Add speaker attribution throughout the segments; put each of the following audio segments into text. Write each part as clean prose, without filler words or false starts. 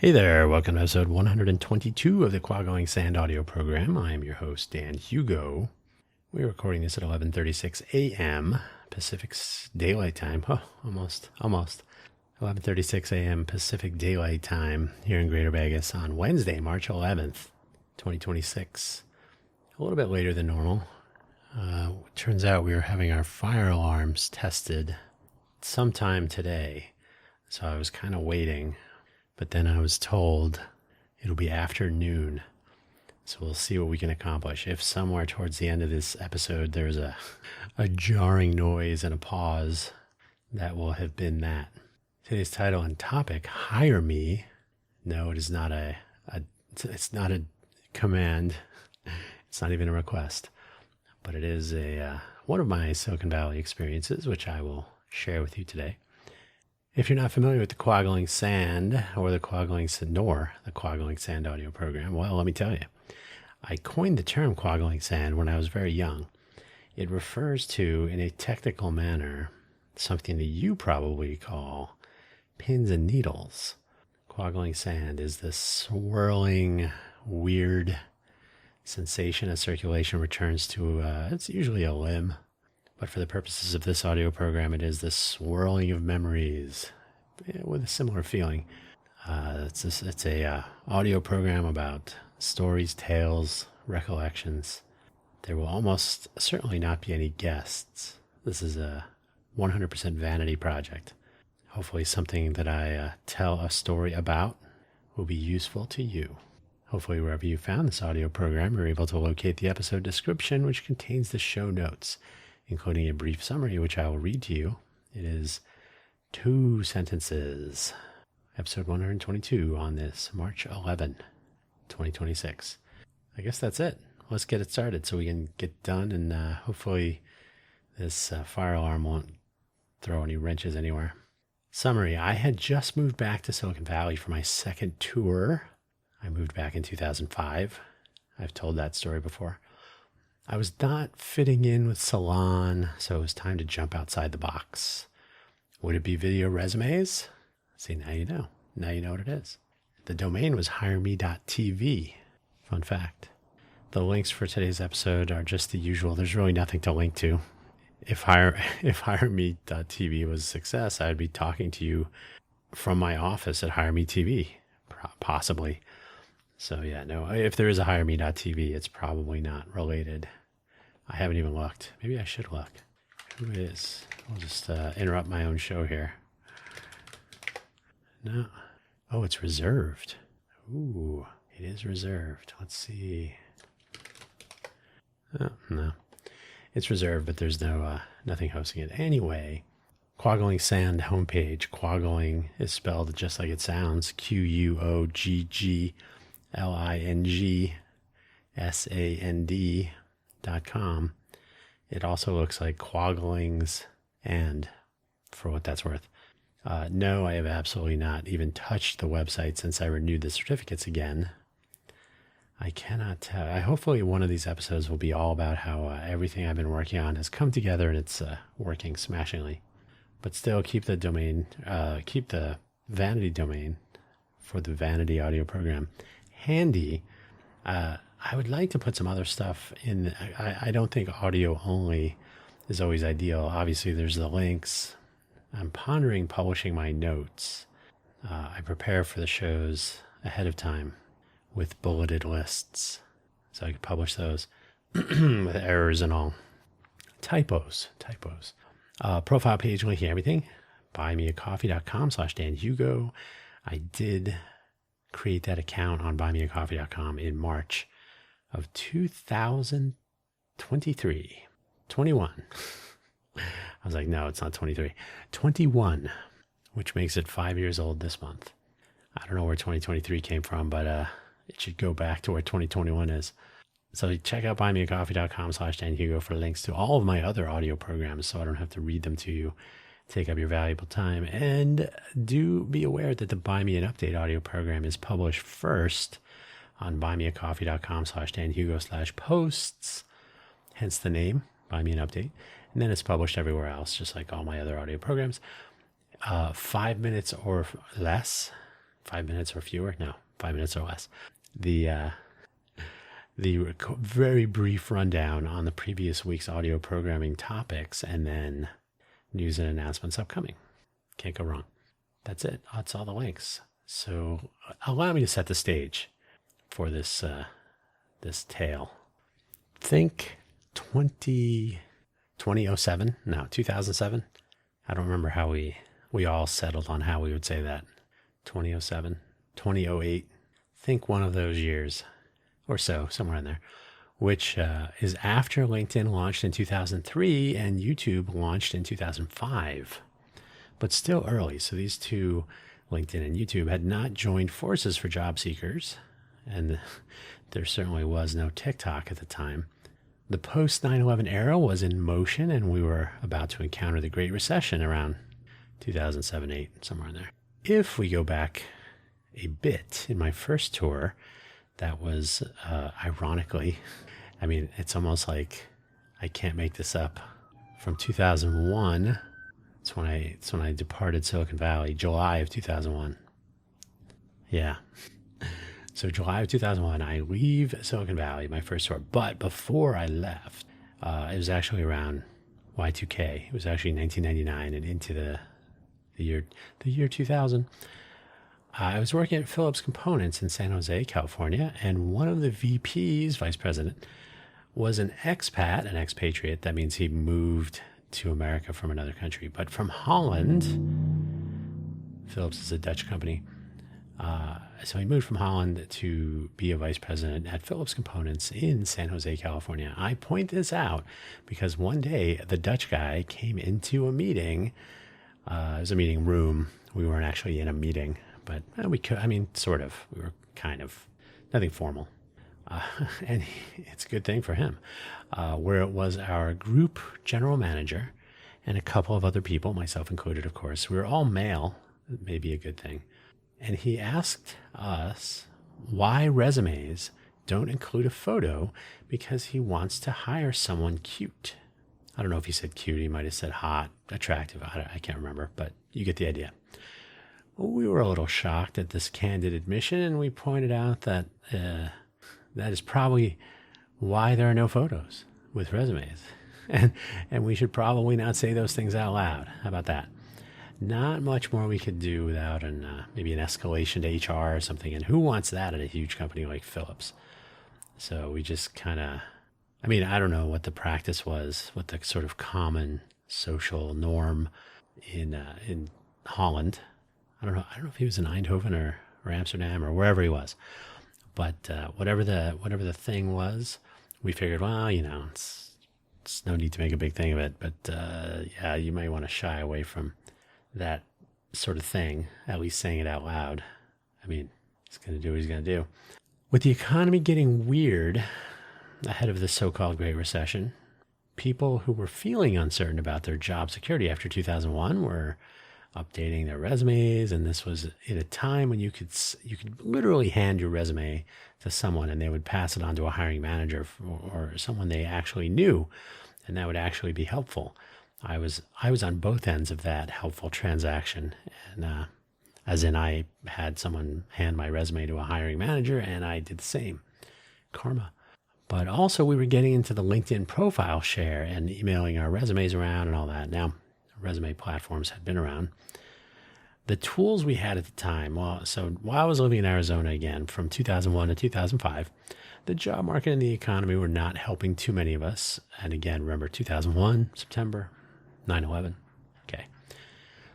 Speaker 1: Hey there, welcome to episode 122 of the Quagoing Sand audio program. I am your host, Dan Hugo. We're recording this at 11:36 a.m. Pacific Daylight Time. Oh, almost. 11:36 a.m. Pacific Daylight Time here in Greater Vegas on Wednesday, March 11th, 2026. A little bit later than normal. It turns out we were having our fire alarms tested sometime today, so I was kind of waiting. But then I was told it'll be afternoon, so we'll see what we can accomplish. If somewhere towards the end of this episode there's a jarring noise and a pause, that will have been that. Today's title and topic: HireMe. No, it is not it's not a command. It's not even a request, but it is one of my Silicon Valley experiences, which I will share with you today. If you're not familiar with the Quagoing Sand or the Quagoing Sand audio program, well, let me tell you, I coined the term Quagoing Sand when I was very young. It refers to, in a technical manner, something that you probably call pins and needles. Quagoing sand is this swirling, weird sensation as circulation returns to, it's usually a limb. But for the purposes of this audio program, it is the swirling of memories with a similar feeling. It's a audio program about stories, tales, recollections. There will almost certainly not be any guests. This is a 100% vanity project. Hopefully something that I tell a story about will be useful to you. Hopefully wherever you found this audio program, you're able to locate the episode description, which contains the show notes, including a brief summary, which I will read to you. It is 2 sentences. Episode 122 on this March 11, 2026. I guess that's it. Let's get it started so we can get done, and hopefully this fire alarm won't throw any wrenches anywhere. Summary: I had just moved back to Silicon Valley for my second tour. I moved back in 2005. I've told that story before. I was not fitting in with Salon, so it was time to jump outside the box. Would it be video resumes? See, now you know. Now you know what it is. The domain was HireMe.tv. Fun fact. The links for today's episode are just the usual. There's really nothing to link to. If HireMe.tv was a success, I'd be talking to you from my office at HireMe TV, possibly. So yeah, no, if there is a HireMe.tv, it's probably not related. I haven't even looked. Maybe I should look. Who it is? I'll just interrupt my own show here. No. Oh, it's reserved. Ooh, it is reserved. Let's see. Oh, no. It's reserved, but there's nothing hosting it. Anyway, Quagoing Sand homepage. Quagoing is spelled just like it sounds. QUOGGLINGSAND.com. It also looks like Quaglings and, for what that's worth. No, I have absolutely not even touched the website since I renewed the certificates again. I cannot tell. Hopefully one of these episodes will be all about how everything I've been working on has come together and it's working smashingly. But still, keep the vanity domain for the vanity audio program handy. I would like to put some other stuff in. I don't think audio only is always ideal. Obviously, there's the links. I'm pondering publishing my notes. I prepare for the shows ahead of time with bulleted lists, so I could publish those with errors and all. Typos. Profile page linking everything. buymeacoffee.com/DanHugo. I did create that account on buymeacoffee.com in March of 2021. I was like, no, it's not 23. 21, which makes it 5 years old this month. I don't know where 2023 came from, but it should go back to where 2021 is. So check out buymeacoffee.com/DanHugo for links to all of my other audio programs so I don't have to read them to you, take up your valuable time. And do be aware that the Buy Me an Update audio program is published first on buymeacoffee.com/DanHugo/posts, hence the name, Buy Me an Update. And then it's published everywhere else, just like all my other audio programs. 5 minutes or less 5 minutes or fewer. No, 5 minutes or less. The very brief rundown on the previous week's audio programming topics, and then news and announcements upcoming. Can't go wrong. That's it. That's all the links. So allow me to set the stage for this tale. Think 2007? No, 2007. I don't remember how we all settled on how we would say that. 2007, 2008. Think one of those years or so, somewhere in there, which is after LinkedIn launched in 2003 and YouTube launched in 2005, but still early. So these two, LinkedIn and YouTube, had not joined forces for job seekers, and there certainly was no TikTok at the time. The post 9/11 era was in motion, and we were about to encounter the Great Recession around 2007-8, somewhere in there. If we go back a bit, in my first tour, that was ironically, I mean, it's almost like I can't make this up. From 2001, it's when I departed Silicon Valley, July of 2001. Yeah. So July of 2001, I leave Silicon Valley, my first tour. But before I left, it was actually around Y2K. It was actually 1999 and into the year 2000. I was working at Philips Components in San Jose, California, and one of the VPs, vice president, was an expat, an expatriate. That means he moved to America from another country, but from Holland. Philips is a Dutch company. So he moved from Holland to be a vice president at Philips Components in San Jose, California. I point this out because one day the Dutch guy came into a meeting. It was a meeting room. We weren't actually in a meeting, but we could, I mean, sort of. We were kind of, nothing formal. And it's a good thing for him, where it was our group general manager and a couple of other people, myself included, of course. We were all male, maybe a good thing. And he asked us why resumes don't include a photo, because he wants to hire someone cute. I don't know if he said cute. He might have said hot, attractive. I can't remember, but you get the idea. Well, we were a little shocked at this candid admission, and we pointed out that that is probably why there are no photos with resumes. And we should probably not say those things out loud. How about that? Not much more we could do without maybe an escalation to HR or something. And who wants that at a huge company like Philips? So we just kind of, I mean, I don't know what the practice was, what the sort of common social norm in Holland. I don't know if he was in Eindhoven or Amsterdam or wherever he was. But whatever the thing was, we figured, well, it's no need to make a big thing of it. But yeah, you might want to shy away from that sort of thing, at least saying it out loud. I mean, he's going to do what he's going to do. With the economy getting weird ahead of the so-called Great Recession, people who were feeling uncertain about their job security after 2001 were updating their resumes, and this was at a time when you could literally hand your resume to someone and they would pass it on to a hiring manager or someone they actually knew, and that would actually be helpful. I was on both ends of that helpful transaction, and as in I had someone hand my resume to a hiring manager, and I did the same. Karma. But also we were getting into the LinkedIn profile share and emailing our resumes around and all that. Now, resume platforms had been around. The tools we had at the time, so while I was living in Arizona again from 2001 to 2005, the job market and the economy were not helping too many of us. And again, remember 2001, September, 9/11. Okay.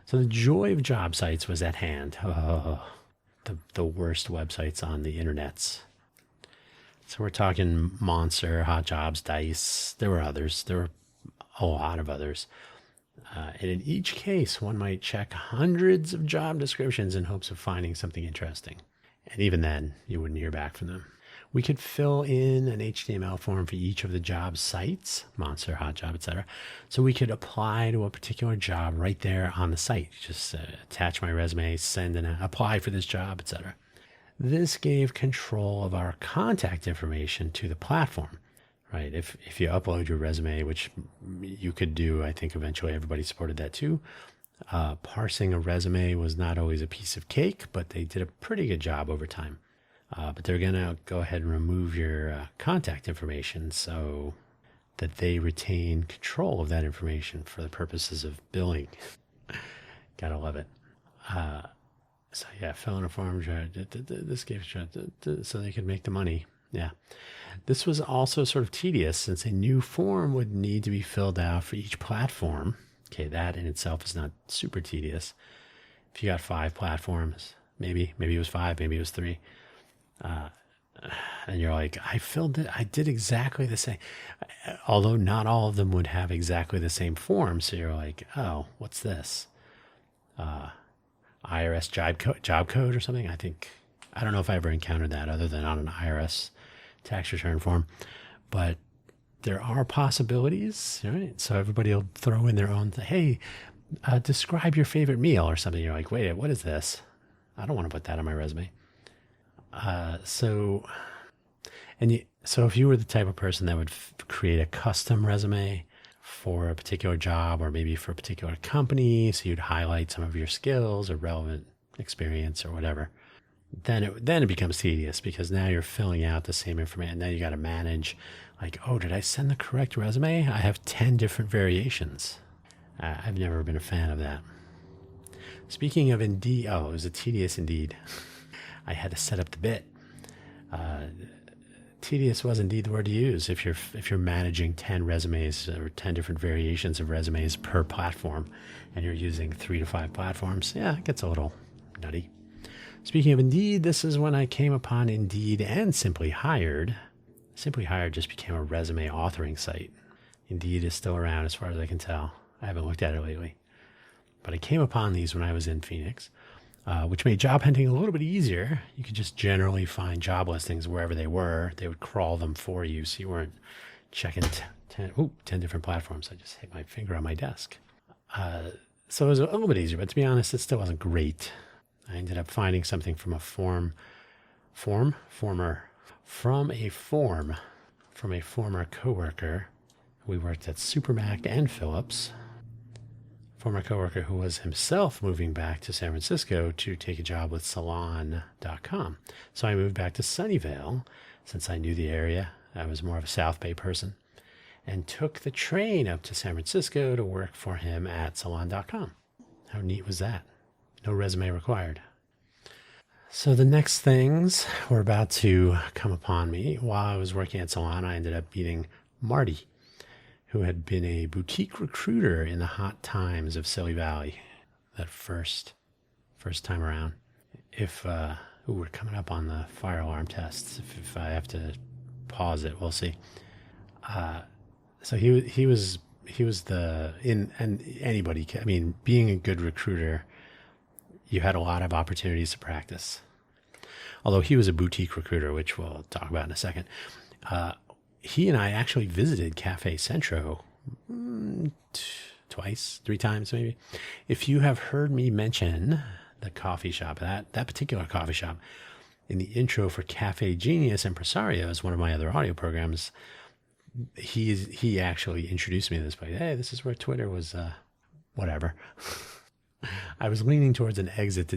Speaker 1: So the joy of job sites was at hand. Oh, the worst websites on the internets. So we're talking Monster, Hot Jobs, Dice. There were others. There were a lot of others. And in each case, one might check hundreds of job descriptions in hopes of finding something interesting. And even then, you wouldn't hear back from them. We could fill in an HTML form for each of the job sites, Monster, Hot Job, etc. So we could apply to a particular job right there on the site. Just attach my resume, send and apply for this job, etc. This gave control of our contact information to the platform, right? If you upload your resume, which you could do, I think eventually everybody supported that too. Parsing a resume was not always a piece of cake, but they did a pretty good job over time. But they're going to go ahead and remove your contact information so that they retain control of that information for the purposes of billing. Gotta love it. So yeah, fill in a form, this gave so they could make the money. Yeah. This was also sort of tedious since a new form would need to be filled out for each platform. Okay, that in itself is not super tedious. If you got 5 platforms, maybe it was 5, maybe it was 3. And you're like, I filled it, I did exactly the same. Although not all of them would have exactly the same form. So you're like, oh, what's this? IRS job code or something? I don't know if I ever encountered that other than on an IRS tax return form. But there are possibilities, right? So everybody will throw in their own, hey, describe your favorite meal or something. You're like, wait, what is this? I don't want to put that on my resume. So if you were the type of person that would create a custom resume for a particular job or maybe for a particular company, so you'd highlight some of your skills or relevant experience or whatever, then it becomes tedious because now you're filling out the same information. Now you got to manage, like, oh, did I send the correct resume? I have 10 different variations. I've never been a fan of that. Speaking of Indeed, it was a tedious Indeed. I had to set up the bit. Tedious was indeed the word to use if you're managing 10 resumes or 10 different variations of resumes per platform, and you're using 3 to 5 platforms. Yeah, it gets a little nutty. Speaking of Indeed, this is when I came upon Indeed and Simply Hired. Simply Hired just became a resume authoring site. Indeed is still around as far as I can tell. I haven't looked at it lately. But I came upon these when I was in Phoenix, which made job hunting a little bit easier. You could just generally find job listings wherever they were. They would crawl them for you, so you weren't checking 10 different platforms. I just hit my finger on my desk. So it was a little bit easier, but to be honest, it still wasn't great. I ended up finding something from a former coworker. We worked at Supermac and Phillips. Former coworker who was himself moving back to San Francisco to take a job with Salon.com. So I moved back to Sunnyvale since I knew the area. I was more of a South Bay person, and took the train up to San Francisco to work for him at Salon.com. How neat was that? No resume required. So the next things were about to come upon me. While I was working at Salon, I ended up meeting Marty, who had been a boutique recruiter in the hot times of Silly Valley, that first time around. We're coming up on the fire alarm tests. If I have to pause it, we'll see. So he was anybody, I mean, being a good recruiter, you had a lot of opportunities to practice. Although he was a boutique recruiter, which we'll talk about in a second. He and I actually visited Cafe Centro 3 times maybe. If you have heard me mention the coffee shop, that particular coffee shop, in the intro for Cafe Genius Impresarios, one of my other audio programs, he actually introduced me to this place. Hey, this is where Twitter was, whatever. I was leaning towards an exit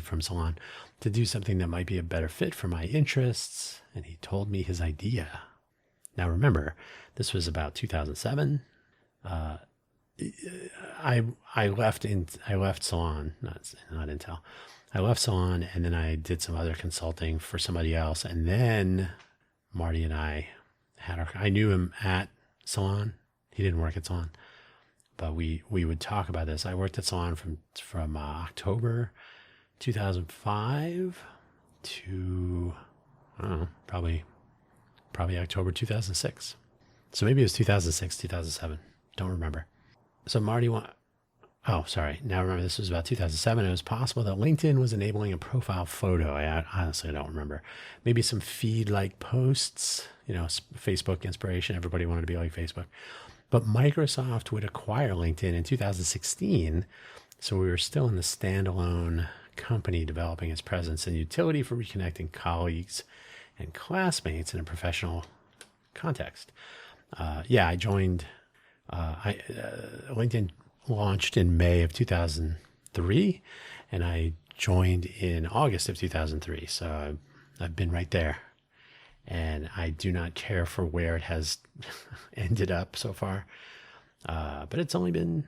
Speaker 1: from Salon, to do something that might be a better fit for my interests, and he told me his idea. Now remember, this was about 2007. I left Salon, not Intel. I left Salon, and then I did some other consulting for somebody else, and then Marty and I I knew him at Salon. He didn't work at Salon, but we would talk about this. I worked at Salon from October 2005 to, I don't know, probably October 2006. So maybe it was 2006, 2007. Don't remember. So Marty now remember, this was about 2007. It was possible that LinkedIn was enabling a profile photo. I honestly don't remember. Maybe some feed-like posts, Facebook inspiration. Everybody wanted to be like Facebook. But Microsoft would acquire LinkedIn in 2016. So we were still in the standalone company developing its presence and utility for reconnecting colleagues and classmates in a professional context. I joined LinkedIn launched in May of 2003, and I joined in August of 2003. So I've been right there, and I do not care for where it has ended up so far. But it's only been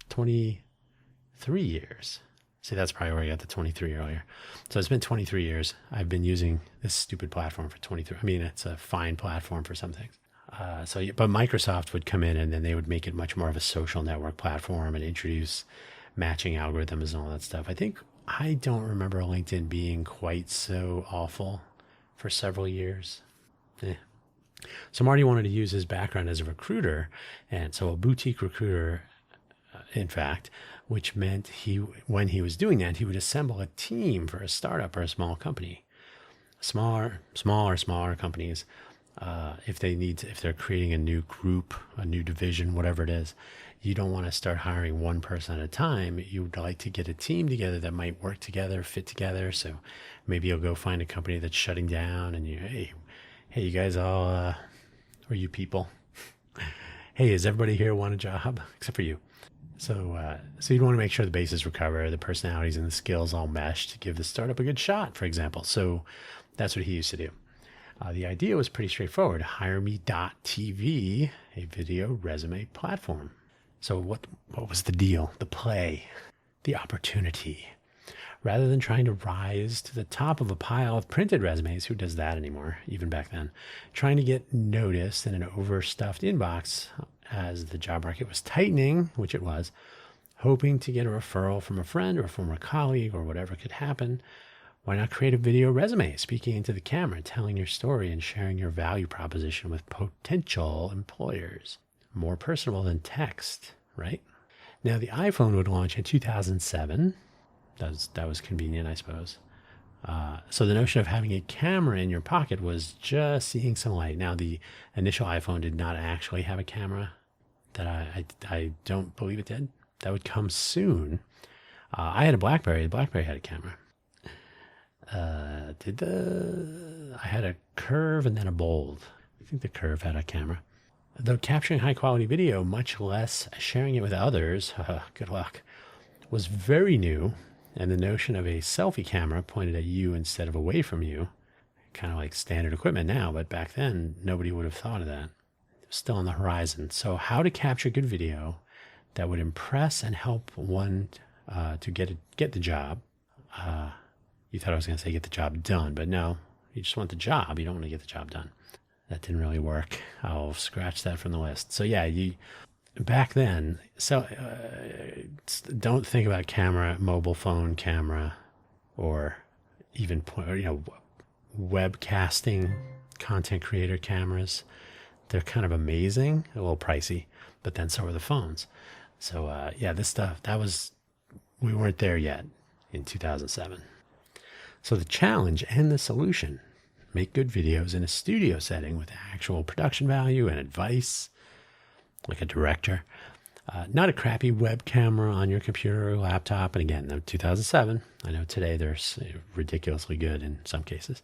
Speaker 1: 23 years. See, that's probably where I got the 23 earlier. So it's been 23 years. I've been using this stupid platform for 23. I mean, it's a fine platform for some things. But Microsoft would come in and then they would make it much more of a social network platform and introduce matching algorithms and all that stuff. I don't remember LinkedIn being quite so awful for several years. So Marty wanted to use his background as a recruiter, and so a boutique recruiter, in fact, which meant when he was doing that, he would assemble a team for a startup or a small company. Smaller companies, if they're creating a new group, a new division, whatever it is, you don't want to start hiring one person at a time. You would like to get a team together that might work together, fit together. So maybe you'll go find a company that's shutting down, and hey, you guys all, or you people, hey, does everybody here want a job except for you? So you'd want to make sure the bases recover, the personalities and the skills all mesh to give the startup a good shot, for example. So that's what he used to do. The idea was pretty straightforward. HireMe.tv, a video resume platform. So what was the deal, the play, the opportunity? Rather than trying to rise to the top of a pile of printed resumes, who does that anymore, even back then, trying to get noticed in an overstuffed inbox as the job market was tightening, which it was, hoping to get a referral from a friend or a former colleague or whatever could happen, why not create a video resume, speaking into the camera, telling your story and sharing your value proposition with potential employers? More personable than text, right? Now, the iPhone would launch in 2007. That was convenient, I suppose. So the notion of having a camera in your pocket was just seeing some light. Now, the initial iPhone did not actually have a camera. That I don't believe it did. That would come soon. I had a BlackBerry. The BlackBerry had a camera. I had a Curve and then a Bold. I think the Curve had a camera. Though capturing high quality video, much less sharing it with others, good luck, was very new. And the notion of a selfie camera pointed at you instead of away from you, kind of like standard equipment now, but back then nobody would have thought of that. It was still on the horizon. So how to capture good video that would impress and help one to get the job. You thought I was going to say get the job done, but no, you just want the job. You don't want to get the job done. That didn't really work. I'll scratch that from the list. So yeah, back then, don't think about mobile phone camera, or even webcasting content creator cameras. They're kind of amazing, a little pricey, but then so are the phones. So this stuff, we weren't there yet in 2007. So the challenge and the solution: make good videos in a studio setting with actual production value and advice, like a director. Not a crappy web camera on your computer or laptop. And again, 2007. I know today they're ridiculously good in some cases.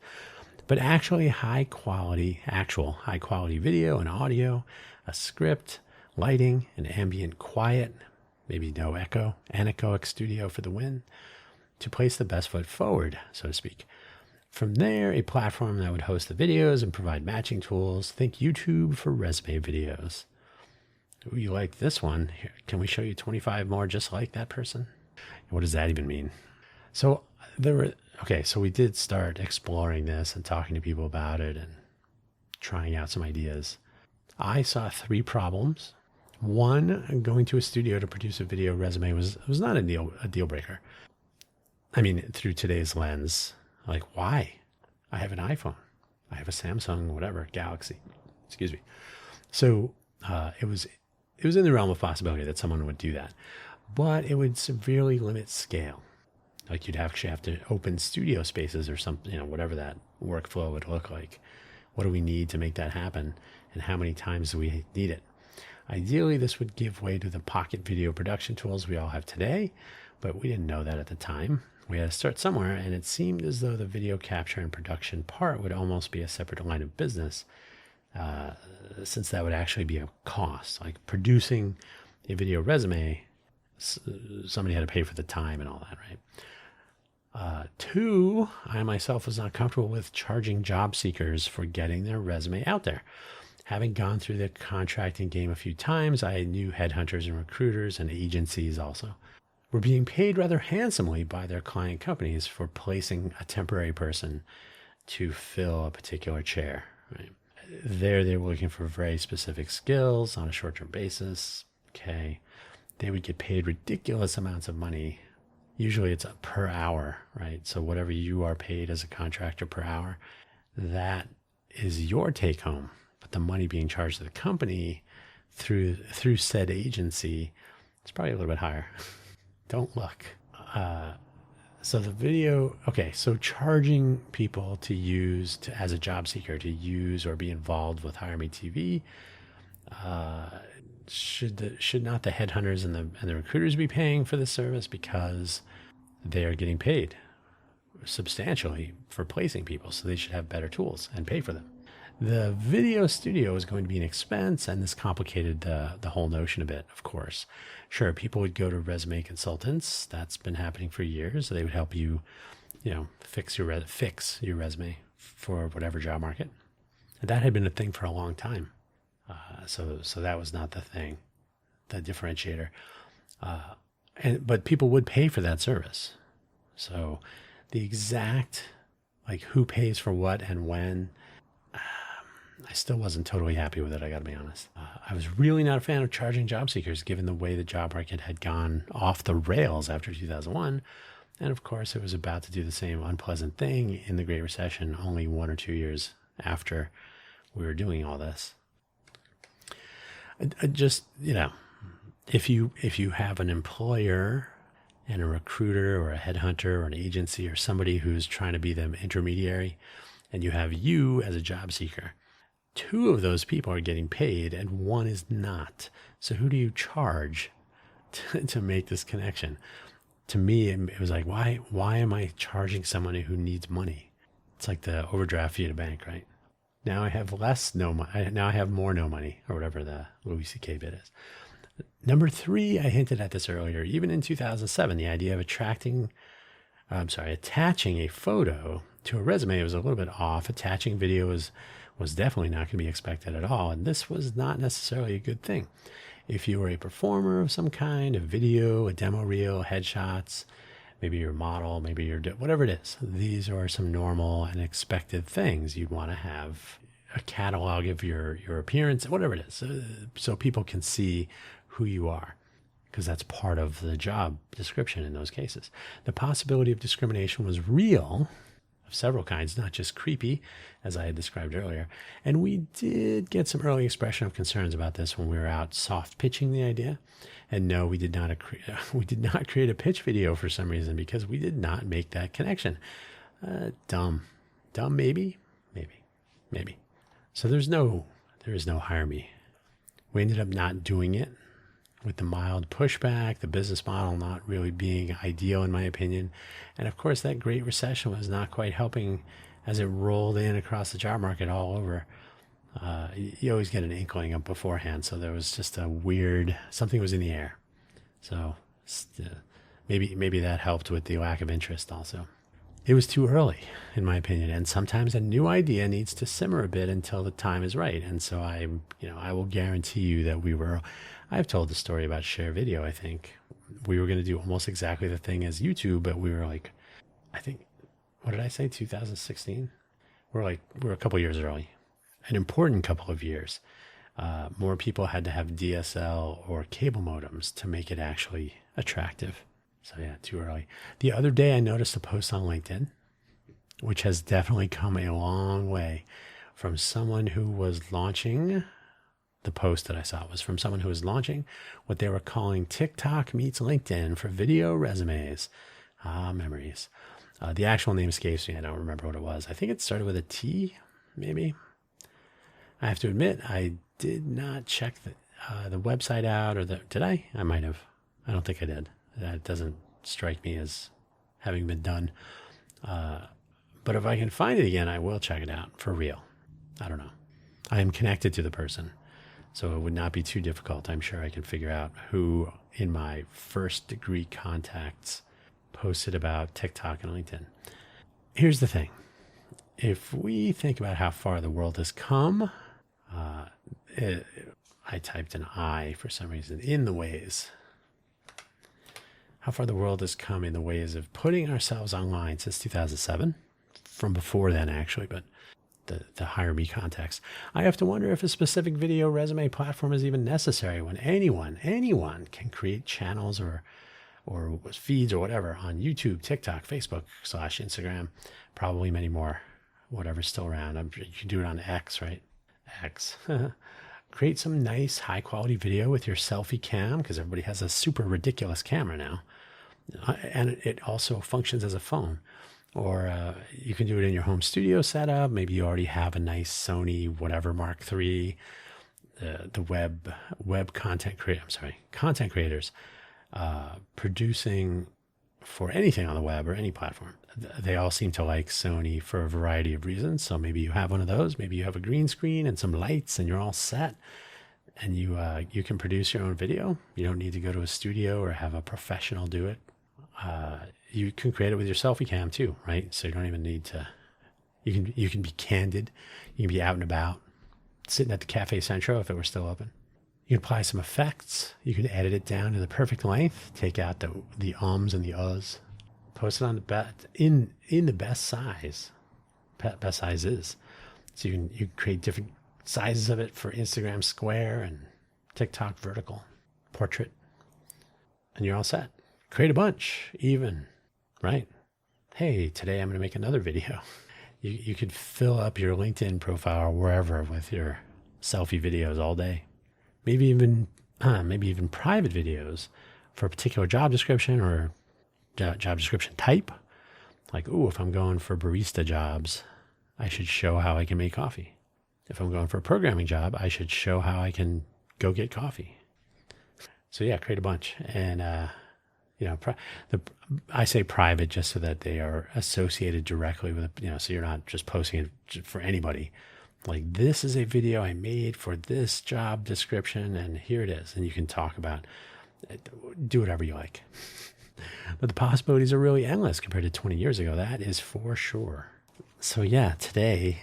Speaker 1: But actually actual high quality video and audio, a script, lighting, and ambient quiet, maybe no echo, anechoic studio for the win, to place the best foot forward, so to speak. From there, a platform that would host the videos and provide matching tools. Think YouTube for resume videos. Ooh, you like this one? Here, can we show you 25 more just like that person? What does that even mean? So we did start exploring this and talking to people about it and trying out some ideas. I saw 3 problems. One, going to a studio to produce a video resume was not a deal breaker. I mean, through today's lens, like, why? I have an iPhone. I have a Samsung, whatever, Galaxy. Excuse me. So it was in the realm of possibility that someone would do that, but it would severely limit scale. Like, you'd actually have to open studio spaces or something, whatever that workflow would look like. What do we need to make that happen? And how many times do we need it? Ideally, this would give way to the pocket video production tools we all have today, but we didn't know that at the time. We had to start somewhere, and it seemed as though the video capture and production part would almost be a separate line of business, since that would actually be a cost. Like, producing a video resume somebody had to pay for the time and all that, right? Two, I myself was not comfortable with charging job seekers for getting their resume out there. Having gone through the contracting game a few times, I knew headhunters and recruiters and agencies also were being paid rather handsomely by their client companies for placing a temporary person to fill a particular chair. Right? There, they were looking for very specific skills on a short-term basis. Okay, they would get paid ridiculous amounts of money. Usually it's per hour, right? So whatever you are paid as a contractor per hour, that is your take home. But the money being charged to the company through said agency is probably a little bit higher. Don't look. So the video, okay, so charging people to use, as a job seeker, to use or be involved with HireMe TV, should not the headhunters and the recruiters be paying for this service because they are getting paid substantially for placing people, so they should have better tools and pay for them. The video studio is going to be an expense, and this complicated the whole notion a bit, of course. Sure, people would go to resume consultants. That's been happening for years. They would help you, fix your resume for whatever job market. And that had been a thing for a long time. So that was not the thing, the differentiator. But people would pay for that service. So the exact, who pays for what and when, I still wasn't totally happy with it, I got to be honest. I was really not a fan of charging job seekers given the way the job market had gone off the rails after 2001. And of course, it was about to do the same unpleasant thing in the Great Recession only 1 or 2 years after we were doing all this. Just, if you have an employer and a recruiter or a headhunter or an agency or somebody who's trying to be the intermediary, and you have you as a job seeker, 2 of those people are getting paid and 1 is not. So who do you charge to make this connection? To me, it was like, why am I charging somebody who needs money? It's like the overdraft fee at a bank, right? Now I have now I have more no money, or whatever the Louis C.K. bit is. Number 3, I hinted at this earlier. Even in 2007, the idea of attaching a photo to a resume was a little bit off. Attaching video was definitely not going to be expected at all. And this was not necessarily a good thing. If you were a performer of some kind, a video, a demo reel, headshots, maybe you're a model, maybe you're whatever it is. These are some normal and expected things. You'd want to have a catalog of your appearance, whatever it is, so people can see who you are, because that's part of the job description in those cases. The possibility of discrimination was real, of several kinds, not just creepy, as I had described earlier. And we did get some early expression of concerns about this when we were out soft pitching the idea. And no, we did not create a pitch video for some reason, because we did not make that connection. Dumb, maybe. So there is no HireMe. We ended up not doing it, with the mild pushback, the business model not really being ideal in my opinion. And of course, that Great Recession was not quite helping as it rolled in across the job market all over. You always get an inkling of beforehand. So there was just a weird, something was in the air. So maybe that helped with the lack of interest also. It was too early, in my opinion. And sometimes a new idea needs to simmer a bit until the time is right. And so I will guarantee you that I've told the story about share video. I think we were going to do almost exactly the thing as YouTube, but we were like, I think, what did I say? 2016. We're a couple years early, an important couple of years. More people had to have DSL or cable modems to make it actually attractive. So yeah, too early. The other day I noticed a post on LinkedIn, which has definitely come a long way from someone who was launching. The post that I saw was from someone who was launching what they were calling TikTok meets LinkedIn for video resumes. Memories. The actual name escapes me. I don't remember what it was. I think it started with a T, maybe. I have to admit, I did not check the website out, did I? I might have. I don't think I did. That doesn't strike me as having been done. But if I can find it again, I will check it out for real. I don't know. I am connected to the person. So it would not be too difficult. I'm sure I can figure out who in my first degree contacts posted about TikTok and LinkedIn. Here's the thing. If we think about how far the world has come, I typed an I for some reason, in the ways. How far the world has come in the ways of putting ourselves online since 2007. From before then, actually, but the HireMe context. I have to wonder if a specific video resume platform is even necessary when anyone can create channels or feeds or whatever on YouTube, TikTok, Facebook / Instagram, probably many more, whatever's still around. You can do it on X, right? X. Create some nice high quality video with your selfie cam, because everybody has a super ridiculous camera now. And it also functions as a phone. Or you can do it in your home studio setup. Maybe you already have a nice Sony whatever Mark III. The web content creators producing for anything on the web or any platform. They all seem to like Sony for a variety of reasons. So maybe you have one of those. Maybe you have a green screen and some lights, and you're all set. And you can produce your own video. You don't need to go to a studio or have a professional do it. You can create it with your selfie cam too, right? So you don't even need to. You can be candid. You can be out and about, sitting at the Cafe Centro if it were still open. You can apply some effects. You can edit it down to the perfect length. Take out the ums and the uhs. Post it on in the best size. Best sizes. So you can create different sizes of it for Instagram square and TikTok vertical, portrait, and you're all set. Create a bunch, even, right? Hey, today I'm going to make another video. You could fill up your LinkedIn profile or wherever with your selfie videos all day. Maybe even private videos for a particular job description or job description type. Like, if I'm going for barista jobs, I should show how I can make coffee. If I'm going for a programming job, I should show how I can go get coffee. So yeah, create a bunch. And, I say private just so that they are associated directly with, so you're not just posting it for anybody. Like, this is a video I made for this job description, and here it is. And you can talk about it, do whatever you like. But the possibilities are really endless compared to 20 years ago. That is for sure. So yeah, today,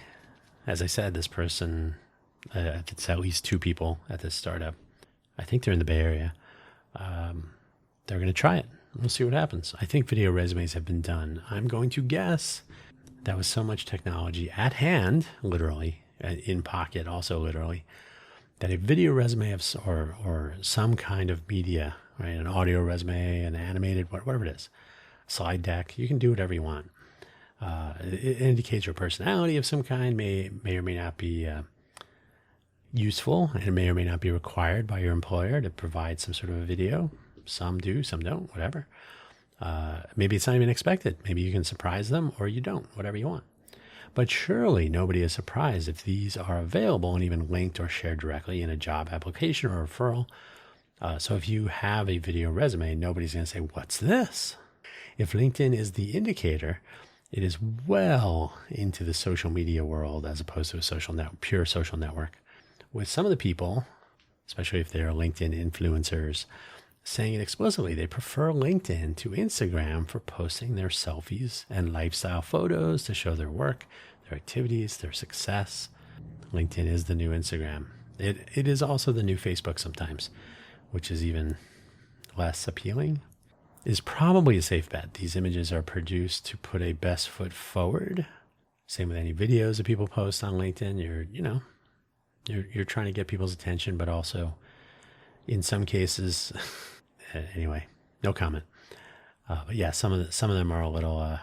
Speaker 1: as I said, this person, it's at least 2 people at this startup. I think they're in the Bay Area. They're going to try it. We'll see what happens. I think video resumes have been done. I'm going to guess that with so much technology at hand, literally, in pocket, also literally, that a video resume or some kind of media, right, an audio resume, an animated, whatever it is, slide deck, you can do whatever you want. It indicates your personality of some kind, may or may not be useful, and may or may not be required by your employer to provide some sort of a video. Some do, some don't, whatever. Maybe it's not even expected. Maybe you can surprise them or you don't, whatever you want. But surely nobody is surprised if these are available and even linked or shared directly in a job application or referral. So if you have a video resume, nobody's going to say, what's this? If LinkedIn is the indicator, it is well into the social media world as opposed to a pure social network. With some of the people, especially if they're LinkedIn influencers, saying it explicitly, they prefer LinkedIn to Instagram for posting their selfies and lifestyle photos to show their work, their activities, their success. LinkedIn is the new Instagram. It is also the new Facebook sometimes, which is even less appealing. Is probably a safe bet. These images are produced to put a best foot forward. Same with any videos that people post on LinkedIn. You're trying to get people's attention, but also in some cases, anyway, no comment. But yeah, some of them are a little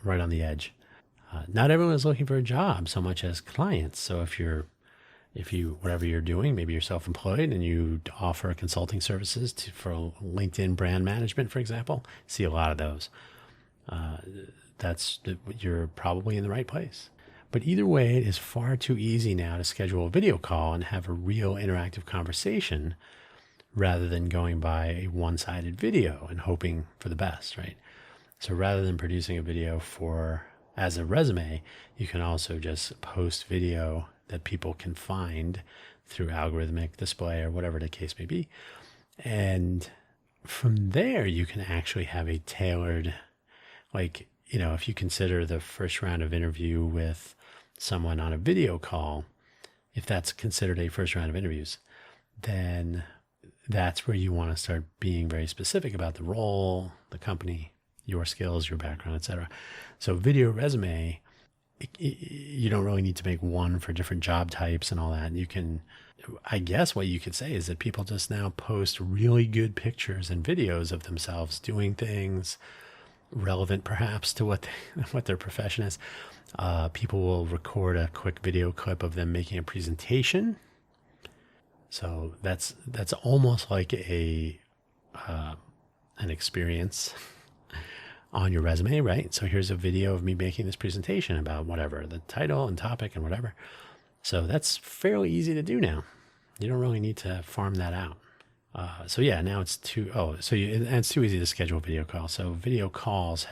Speaker 1: right on the edge. Not everyone is looking for a job so much as clients. So if you whatever you're doing, maybe you're self-employed and you offer consulting services for LinkedIn brand management, for example, see a lot of those. You're probably in the right place. But either way, it is far too easy now to schedule a video call and have a real interactive conversation rather than going by a one-sided video and hoping for the best, right? So rather than producing a video for as a resume, you can also just post video that people can find through algorithmic display or whatever the case may be. And from there, you can actually have a tailored, like, if you consider the first round of interview with someone on a video call, if that's considered a first round of interviews, then that's where you want to start being very specific about the role, the company, your skills, your background, etc. So video resume, you don't really need to make one for different job types and all that. You can, I guess what you could say is that people just now post really good pictures and videos of themselves doing things relevant perhaps to what their profession is. People will record a quick video clip of them making a presentation. So that's almost like an experience on your resume, right? So here's a video of me making this presentation about whatever, the title and topic and whatever. So that's fairly easy to do now. You don't really need to farm that out. So yeah, now it's it's too easy to schedule a video call. So video calls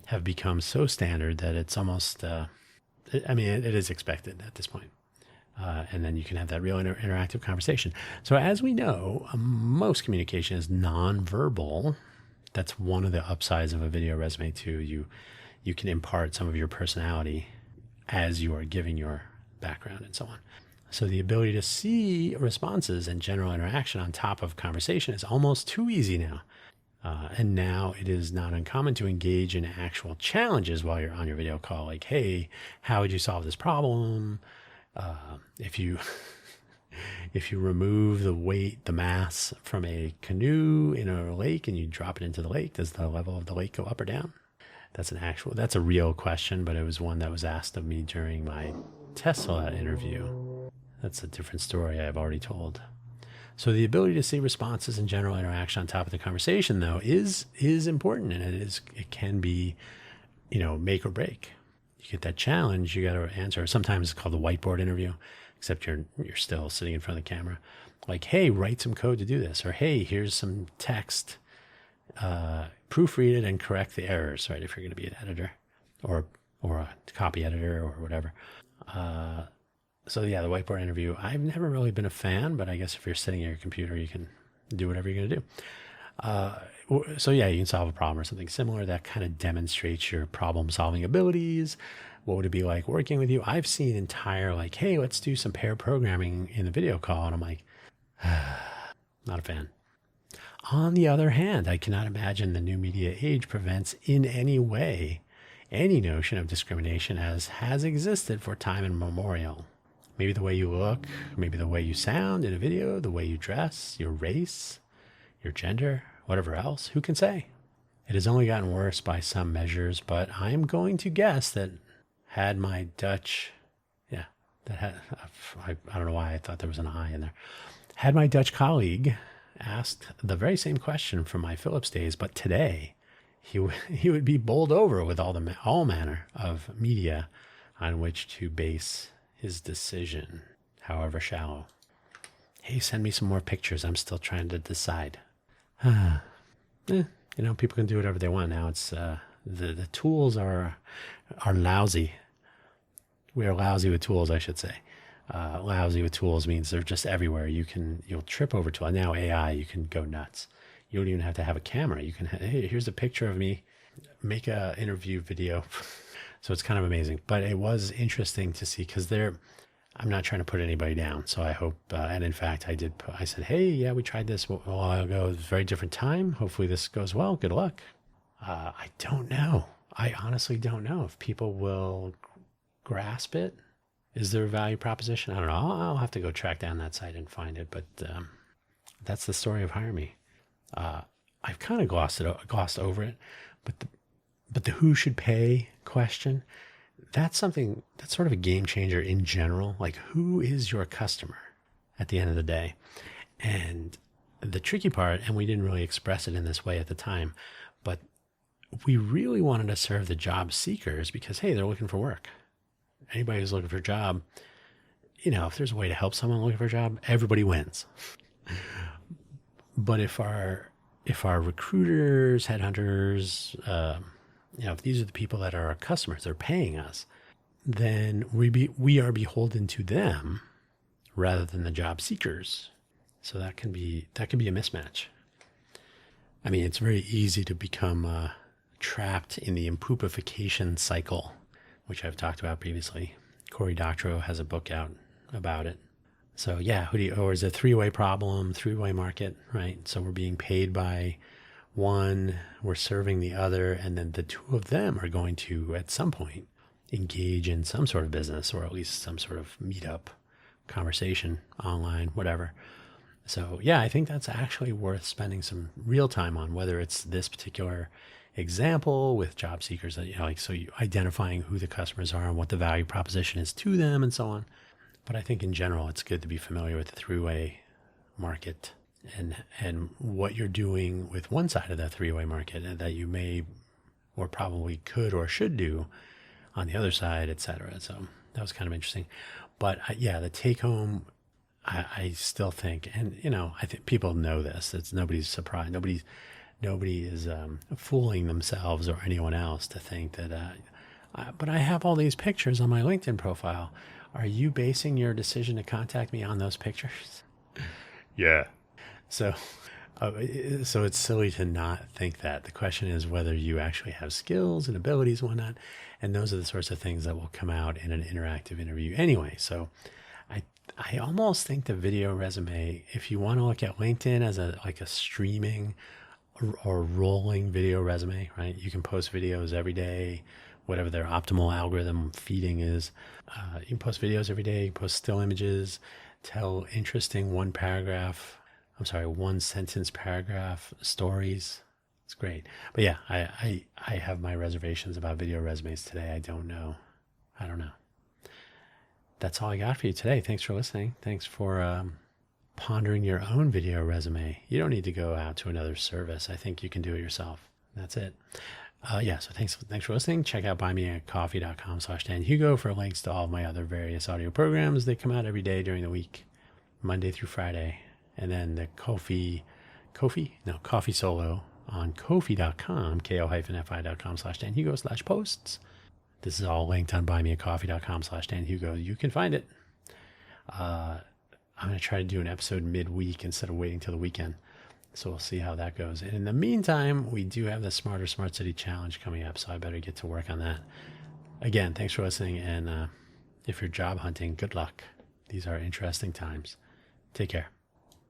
Speaker 1: have become so standard that it's almost, it is expected at this point. And then you can have that real interactive conversation. So as we know, most communication is nonverbal. That's one of the upsides of a video resume too. You can impart some of your personality as you are giving your background and so on. So the ability to see responses and general interaction on top of conversation is almost too easy now. And now it is not uncommon to engage in actual challenges while you're on your video call. Like, hey, how would you solve this problem? If you remove the mass from a canoe in a lake and you drop it into the lake, does the level of the lake go up or down? That's a real question, but it was one that was asked of me during my Tesla interview. That's a different story I've already told. So the ability to see responses and general interaction on top of the conversation, though, is important, and it can be, make or break. You get that challenge, you got to answer. Sometimes it's called the whiteboard interview, except you're still sitting in front of the camera. Like, hey, write some code to do this, or hey, here's some text. Proofread it and correct the errors, right? If you're going to be an editor or a copy editor or whatever. So yeah, the whiteboard interview, I've never really been a fan, but I guess if you're sitting at your computer, you can do whatever you're going to do. So yeah, you can solve a problem or something similar that kind of demonstrates your problem solving abilities. What would it be like working with you? I've seen entire like, hey, let's do some pair programming in the video call. And I'm like, not a fan. On the other hand, I cannot imagine the new media age prevents in any way any notion of discrimination as has existed for time immemorial. Maybe the way you look, maybe the way you sound in a video, the way you dress, your race, your gender, whatever else, who can say? It has only gotten worse by some measures, but I'm going to guess that had my Dutch, I don't know why I thought there was an I in there. Had my Dutch colleague asked the very same question from my Philips days, but today he would be bowled over with all manner of media on which to base his decision, however shallow. Hey, send me some more pictures. I'm still trying to decide. People can do whatever they want now. It's the tools are lousy. We are lousy with tools, I should say. Lousy with tools means they're just everywhere. You'll trip over tools. Now AI, you can go nuts. You don't even have to have a camera. You can, hey, here's a picture of me. Make a interview video. So it's kind of amazing. But it was interesting to see because I'm not trying to put anybody down. So I hope, and in fact, I said, hey, yeah, we tried this a while ago. It was a very different time. Hopefully this goes well. Good luck. I don't know. I honestly don't know if people will grasp it. Is there a value proposition? I don't know. I'll have to go track down that site and find it. But that's the story of HireMe. I've kind of glossed over it, but the who should pay question, that's sort of a game changer in general. Like, who is your customer at the end of the day? And the tricky part, and we didn't really express it in this way at the time, but we really wanted to serve the job seekers because, hey, they're looking for work. Anybody who's looking for a job, if there's a way to help someone looking for a job, everybody wins. But if our recruiters, headhunters, if these are the people that are our customers, they're paying us, then we are beholden to them rather than the job seekers. So that can be a mismatch. I mean, it's very easy to become trapped in the impoopification cycle, which I've talked about previously. Cory Doctorow has a book out about it. So yeah, or is a three-way problem, three-way market, right? So we're being paid by one, we're serving the other, and then the two of them are going to, at some point, engage in some sort of business, or at least some sort of meetup, conversation, online, whatever. So yeah, I think that's actually worth spending some real time on, whether it's this particular example with job seekers that, so you identifying who the customers are and what the value proposition is to them and so on. But I think in general, it's good to be familiar with the three-way market and what you're doing with one side of that three-way market and that you may or probably could or should do on the other side, et cetera. So that was kind of interesting. But yeah, the take home, I still think, and I think people know this. It's nobody's surprised. Nobody is fooling themselves or anyone else to think that. But I have all these pictures on my LinkedIn profile. Are you basing your decision to contact me on those pictures? Yeah. So it's silly to not think that. The question is whether you actually have skills and abilities and whatnot. And those are the sorts of things that will come out in an interactive interview anyway. So I almost think the video resume, if you want to look at LinkedIn as a streaming or rolling video resume, right? You can post videos every day, whatever their optimal algorithm feeding is. You can post videos every day, post still images, tell interesting one sentence paragraph stories. It's great. But yeah, I have my reservations about video resumes today. I don't know. That's all I got for you today. Thanks for listening. Thanks for pondering your own video resume. You don't need to go out to another service. I think you can do it yourself. That's it. So thanks for listening. Check out buymeacoffee.com/DanHugo for links to all of my other various audio programs. They come out every day during the week, Monday through Friday. And then the coffee solo on ko-fi.com, ko-fi.com/DanHugo/posts. This is all linked on buymeacoffee.com/DanHugo. You can find it. I'm going to try to do an episode midweek instead of waiting till the weekend. So we'll see how that goes. And in the meantime, we do have the Smarter Smart City Challenge coming up, so I better get to work on that. Again, thanks for listening. And if you're job hunting, good luck. These are interesting times. Take care.